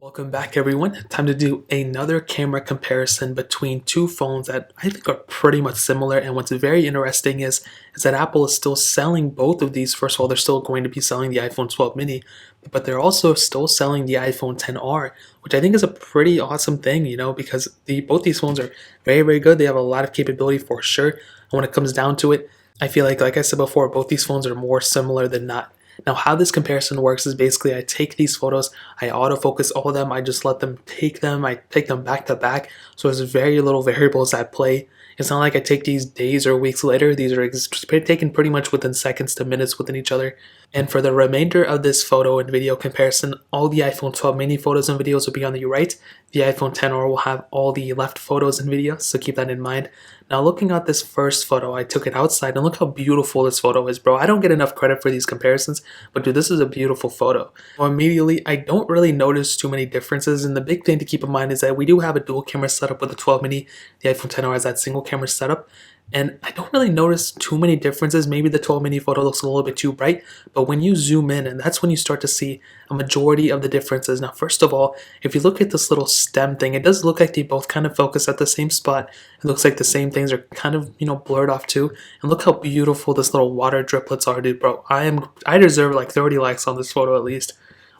Welcome back everyone. Time to do another camera comparison between two phones that I think are pretty much similar, and what's very interesting is that Apple is still selling both of these. First of all, they're still going to be selling the iPhone 12 mini, but they're also still selling the iPhone 10R, which I think is a pretty awesome thing, because both these phones are very good. They have a lot of capability for sure. And when it comes down to it, I feel like I said before, both these phones are more similar than not. Now, how this comparison works is basically I take these photos, I autofocus all of them, I just let them take them, I take them back to back, so there's very little variables at play. It's not like I take these days or weeks later. These are taken pretty much within seconds to minutes within each other. And for the remainder of this photo and video comparison, all the iPhone 12 mini photos and videos will be on the right. The iPhone 10R will have all the left photos and videos, so keep that in mind. Now, looking at this first photo, I took it outside, and look how beautiful this photo is, bro. I don't get enough credit for these comparisons, but dude, this is a beautiful photo. Well, immediately, I don't really notice too many differences, and the big thing to keep in mind is that we do have a dual camera setup with the 12 mini. The iPhone 10R has that single camera setup, and I don't really notice too many differences. Maybe the 12 mini photo looks a little bit too bright, but when you zoom in, and that's when you start to see a majority of the differences. Now, first of all, if you look at this little stem thing, it does look like they both kind of focus at the same spot. It looks like the same things are kind of, blurred off too. And look how beautiful this little water driplets are, dude, bro. I deserve like 30 likes on this photo at least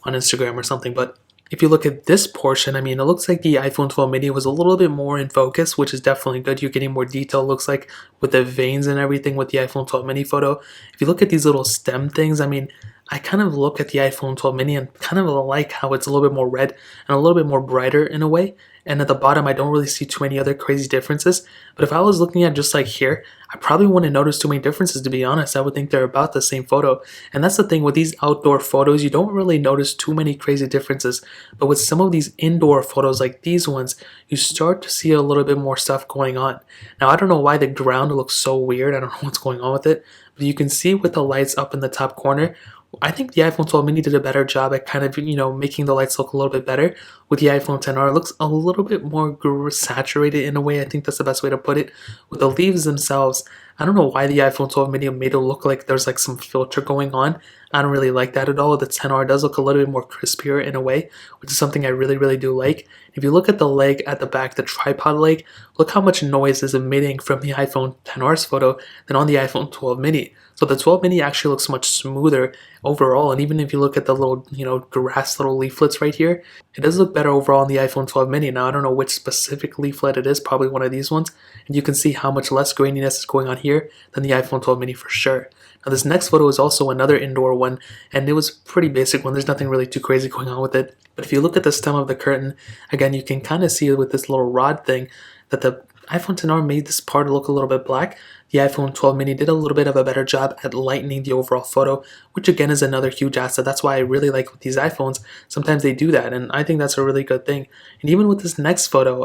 on Instagram or something, but if you look at this portion, it looks like the iPhone 12 mini was a little bit more in focus, which is definitely good. You're getting more detail, it looks like, with the veins and everything with the iPhone 12 mini photo. If you look at these little stem things, I kind of look at the iPhone 12 mini and kind of like how it's a little bit more red and a little bit more brighter in a way. And at the bottom, I don't really see too many other crazy differences. But if I was looking at just like here, I probably wouldn't notice too many differences, to be honest. I would think they're about the same photo. And that's the thing with these outdoor photos, you don't really notice too many crazy differences. But with some of these indoor photos like these ones, you start to see a little bit more stuff going on. Now, I don't know why the ground looks so weird. I don't know what's going on with it. But you can see with the lights up in the top corner, I think the iPhone 12 mini did a better job at kind of, making the lights look a little bit better. With the iPhone 10R, it looks a little bit more saturated in a way. I think that's the best way to put it. With the leaves themselves, I don't know why the iPhone 12 mini made it look like there's like some filter going on. I don't really like that at all. The 10R does look a little bit more crispier in a way, which is something I really do like. If you look at the leg at the back, the tripod leg, look how much noise is emitting from the iPhone 10R's photo than on the iPhone 12 mini. So the 12 mini actually looks much smoother overall, and even if you look at the little, grass little leaflets right here, it does look better overall on the iPhone 12 mini. Now, I don't know which specific leaflet it is, probably one of these ones, and you can see how much less graininess is going on here than the iPhone 12 mini for sure. Now, this next photo is also another indoor one, and it was a pretty basic one. There's nothing really too crazy going on with it. But if you look at the stem of the curtain, again, you can kind of see with this little rod thing that the iPhone 10R made this part look a little bit black. The iPhone 12 mini did a little bit of a better job at lightening the overall photo, which again is another huge asset. That's why I really like with these iPhones, sometimes they do that, and I think that's a really good thing. And even with this next photo,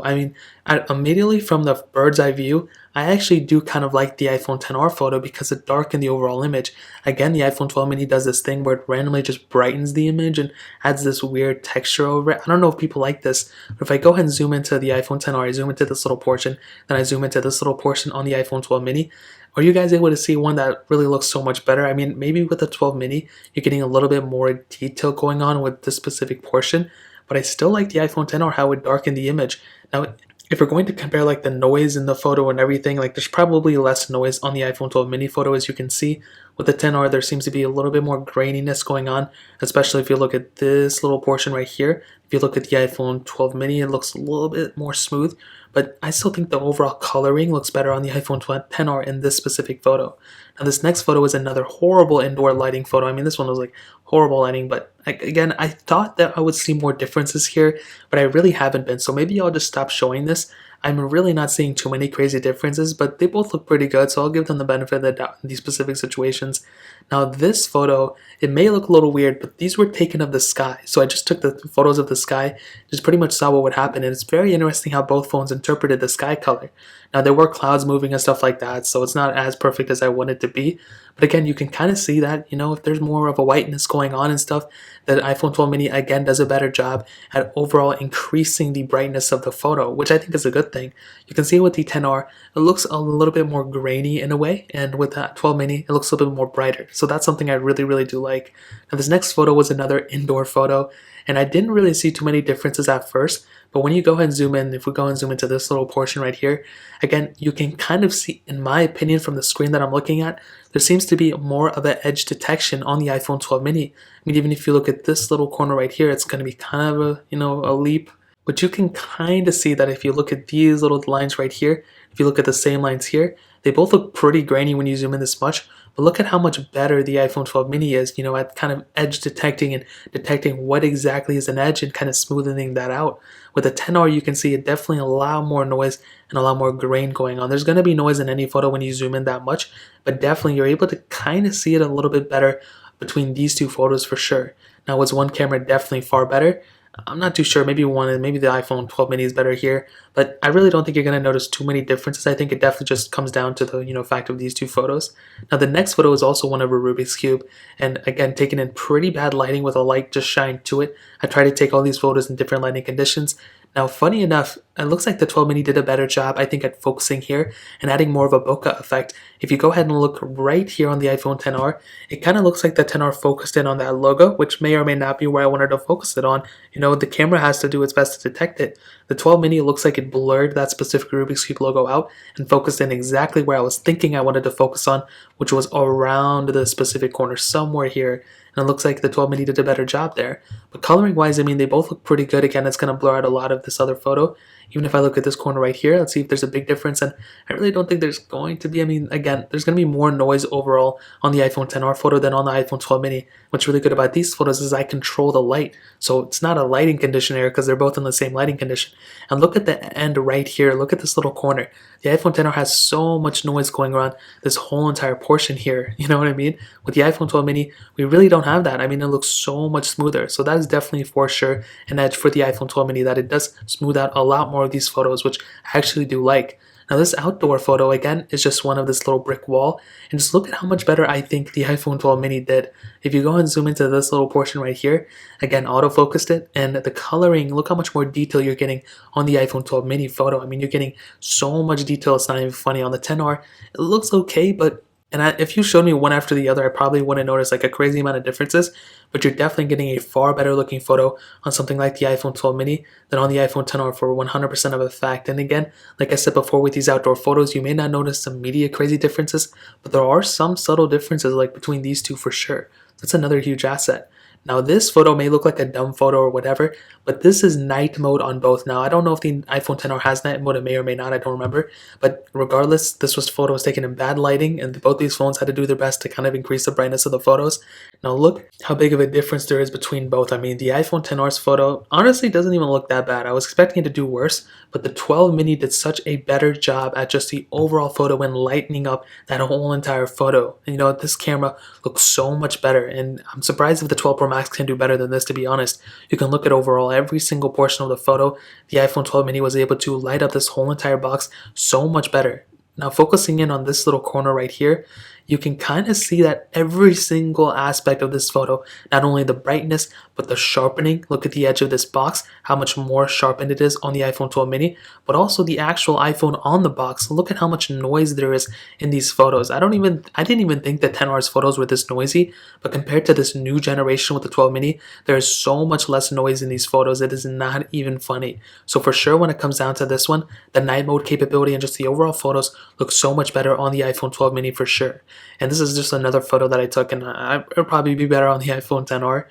immediately from the bird's eye view, I actually do kind of like the iPhone 10R photo because it darkened the overall image. Again, the iPhone 12 mini does this thing where it randomly just brightens the image and adds this weird texture over it. I don't know if people like this, but if I go ahead and zoom into the iPhone 10R, I zoom into this little portion, then I zoom into this little portion on the iPhone 12 mini, are you guys able to see one that really looks so much better? Maybe with the 12 mini, you're getting a little bit more detail going on with this specific portion, but I still like the iPhone 10R, how it darkened the image. Now, if we're going to compare like the noise in the photo and everything, like there's probably less noise on the iPhone 12 mini photo, as you can see. With the 10R, there seems to be a little bit more graininess going on, especially if you look at this little portion right here. If you look at the iPhone 12 mini, it looks a little bit more smooth, but I still think the overall coloring looks better on the iPhone 10R in this specific photo. Now, this next photo is another horrible indoor lighting photo. This one was like horrible lighting, but again, I thought that I would see more differences here, but I really haven't been. So maybe I'll just stop showing this. I'm really not seeing too many crazy differences, but they both look pretty good, so I'll give them the benefit of the doubt in these specific situations. Now, this photo, it may look a little weird, but these were taken of the sky. So I just took the photos of the sky, just pretty much saw what would happen, and it's very interesting how both phones interpreted the sky color. Now, there were clouds moving and stuff like that, so it's not as perfect as I want it to be. But again, you can kind of see that, if there's more of a whiteness going on and stuff, that iPhone 12 mini, again, does a better job at overall increasing the brightness of the photo, which I think is a good thing. You can see with the 10R, it looks a little bit more grainy in a way, and with that 12 mini, it looks a little bit more brighter. So that's something I really do like. Now, this next photo was another indoor photo, and I didn't really see too many differences at first. But when you go ahead and zoom in, if we go and zoom into this little portion right here, again, you can kind of see, in my opinion, from the screen that I'm looking at, there seems to be more of an edge detection on the iPhone 12 mini. I mean, even if you look at this little corner right here, it's going to be kind of a, a leap. But you can kind of see that if you look at these little lines right here, if you look at the same lines here, they both look pretty grainy when you zoom in this much. But look at how much better the iPhone 12 mini is, at kind of edge detecting and detecting what exactly is an edge and kind of smoothing that out. With the 10R, you can see it definitely a lot more noise and a lot more grain going on. There's going to be noise in any photo when you zoom in that much, but definitely you're able to kind of see it a little bit better between these two photos for sure. Now, was one camera definitely far better? I'm not too sure. Maybe the iPhone 12 mini is better here, but I really don't think you're going to notice too many differences. I think it definitely just comes down to the fact of these two photos. Now the next photo is also one of a Rubik's Cube, and again taken in pretty bad lighting with a light just shined to it. I tried to take all these photos in different lighting conditions. Now, funny enough, it looks like the 12 mini did a better job, I think, at focusing here and adding more of a bokeh effect. If you go ahead and look right here on the iPhone 10R, it kind of looks like the 10R focused in on that logo, which may or may not be where I wanted to focus it on. The camera has to do its best to detect it. The 12 mini looks like it blurred that specific Rubik's Cube logo out and focused in exactly where I was thinking I wanted to focus on, which was around the specific corner somewhere here. And it looks like the 12 mini did a better job there. But coloring wise, I mean, they both look pretty good. Again, it's going to blur out a lot of this other photo. Even if I look at this corner right here, let's see if there's a big difference. And I really don't think there's going to be. I mean, again, there's going to be more noise overall on the iPhone 10R photo than on the iPhone 12 mini. What's really good about these photos is I control the light. So it's not a lighting condition error because they're both in the same lighting condition. And look at the end right here. Look at this little corner. The iPhone 10R has so much noise going around this whole entire portion here. You know what I mean? With the iPhone 12 mini, we really don't have that. I mean, it looks so much smoother. So that is definitely for sure an edge for the iPhone 12 mini, that it does smooth out a lot more of these photos, which I actually do like. Now this outdoor photo, again, is just one of this little brick wall. And just look at how much better I think the iPhone 12 mini did. If you go and zoom into this little portion right here, again, autofocused it, and the coloring, look how much more detail you're getting on the iPhone 12 mini photo. I mean, you're getting so much detail, it's not even funny. On the 10R, it looks okay, but if you showed me one after the other, I probably wouldn't notice like a crazy amount of differences, but you're definitely getting a far better looking photo on something like the iPhone 12 mini than on the iPhone 10R for 100% of a fact. And again, like I said before, with these outdoor photos, you may not notice some media crazy differences, but there are some subtle differences like between these two for sure. That's another huge asset. Now this photo may look like a dumb photo or whatever, but this is night mode on both. Now I don't know if the iPhone 10R has night mode, it may or may not, I don't remember. But regardless, this photo was taken in bad lighting, and both these phones had to do their best to kind of increase the brightness of the photos. Now look how big of a difference there is between both. I mean, the iPhone 10R's photo honestly doesn't even look that bad. I was expecting it to do worse, but the 12 mini did such a better job at just the overall photo and lightening up that whole entire photo. And this camera looks so much better, and I'm surprised if the 12 Pro Max can do better than this, to be honest. You can look at overall every single portion of the photo. The iPhone 12 mini was able to light up this whole entire box so much better. Now focusing in on this little corner right here, you can kind of see that every single aspect of this photo, not only the brightness, but the sharpening. Look at the edge of this box, how much more sharpened it is on the iPhone 12 mini, but also the actual iPhone on the box. Look at how much noise there is in these photos. I didn't even think that 10R's photos were this noisy, but compared to this new generation with the 12 mini, there is so much less noise in these photos. It is not even funny. So for sure, when it comes down to this one, the night mode capability and just the overall photos look so much better on the iPhone 12 mini for sure. And this is just another photo that I took, and it'll probably be better on the iPhone 10R.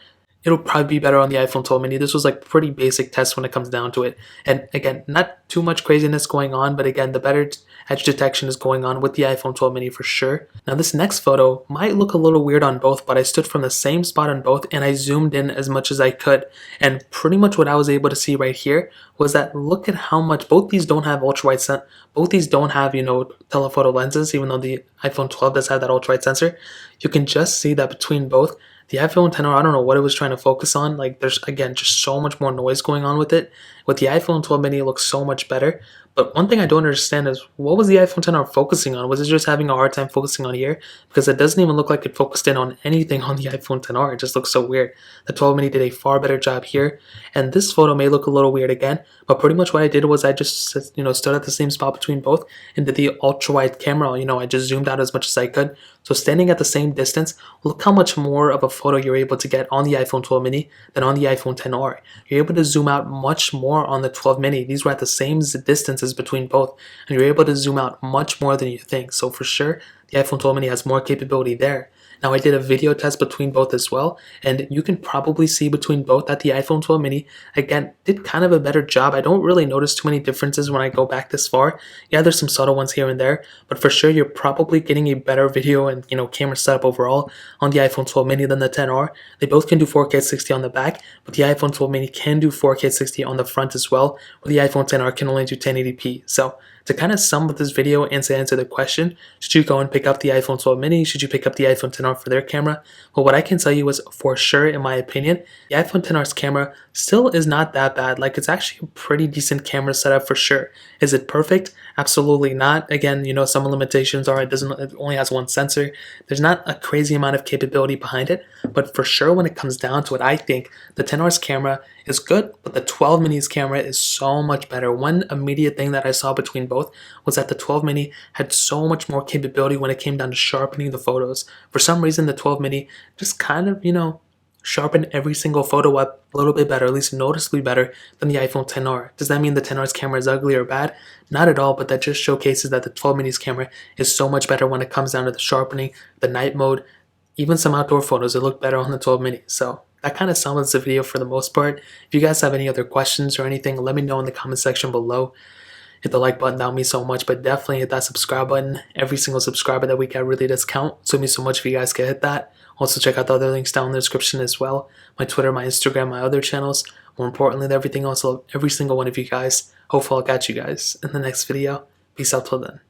It'll probably be better on the iPhone 12 mini. This was like pretty basic test when it comes down to it. And again, not too much craziness going on, but again, the better edge detection is going on with the iPhone 12 mini for sure. Now this next photo might look a little weird on both, but I stood from the same spot on both and I zoomed in as much as I could. And pretty much what I was able to see right here was that look at how much both these don't have both these don't have, telephoto lenses, even though the iPhone 12 does have that ultra-wide sensor. You can just see that between both, the iPhone 10R, I don't know what it was trying to focus on. Like there's, again, just so much more noise going on with it. With the iPhone 12 mini, it looks so much better. But one thing I don't understand is, what was the iPhone 10R focusing on? Was it just having a hard time focusing on here? Because it doesn't even look like it focused in on anything on the iPhone 10R. It just looks so weird. The 12 mini did a far better job here. And this photo may look a little weird again, but pretty much what I did was I just, stood at the same spot between both and did the ultra-wide camera. I just zoomed out as much as I could. So standing at the same distance, look how much more of a photo you're able to get on the iPhone 12 mini than on the iPhone XR. You're able to zoom out much more on the 12 mini. These were at the same distances between both, and you're able to zoom out much more than you think. So for sure, the iPhone 12 mini has more capability there. Now, I did a video test between both as well, and you can probably see between both that the iPhone 12 mini, again, did kind of a better job. I don't really notice too many differences when I go back this far. Yeah, there's some subtle ones here and there, but for sure, you're probably getting a better video and, camera setup overall on the iPhone 12 mini than the XR. They both can do 4K 60 on the back, but the iPhone 12 mini can do 4K 60 on the front as well, where the iPhone XR can only do 1080p. So to kind of sum up this video and to answer the question, should you go and pick up the iPhone 12 mini? Should you pick up the iPhone XR for their camera? Well, what I can tell you is for sure, in my opinion, the iPhone XR's camera still is not that bad. Like, it's actually a pretty decent camera setup for sure. Is it perfect? Absolutely not. Again, some limitations are it only has one sensor. There's not a crazy amount of capability behind it, but for sure when it comes down to it, I think the XR's camera is good, but the 12 mini's camera is so much better. One immediate thing that I saw between both was that the 12 mini had so much more capability when it came down to sharpening the photos. For some reason, the 12 mini just kind of, sharpened every single photo up a little bit better, at least noticeably better than the iPhone XR. Does that mean the XR's camera is ugly or bad? Not at all, but that just showcases that the 12 mini's camera is so much better when it comes down to the sharpening, the night mode, even some outdoor photos. It looked better on the 12 mini. So that kind of sums the video for the most part. If you guys have any other questions or anything, let me know in the comment section below. Hit the like button, that would mean so much, but definitely hit that subscribe button. Every single subscriber that we get really does count, so it means so much if you guys can hit that. Also check out the other links down in the description as well. My Twitter, my Instagram, my other channels. More importantly than everything else, I love every single one of you guys. Hopefully I'll catch you guys in the next video. Peace out till then.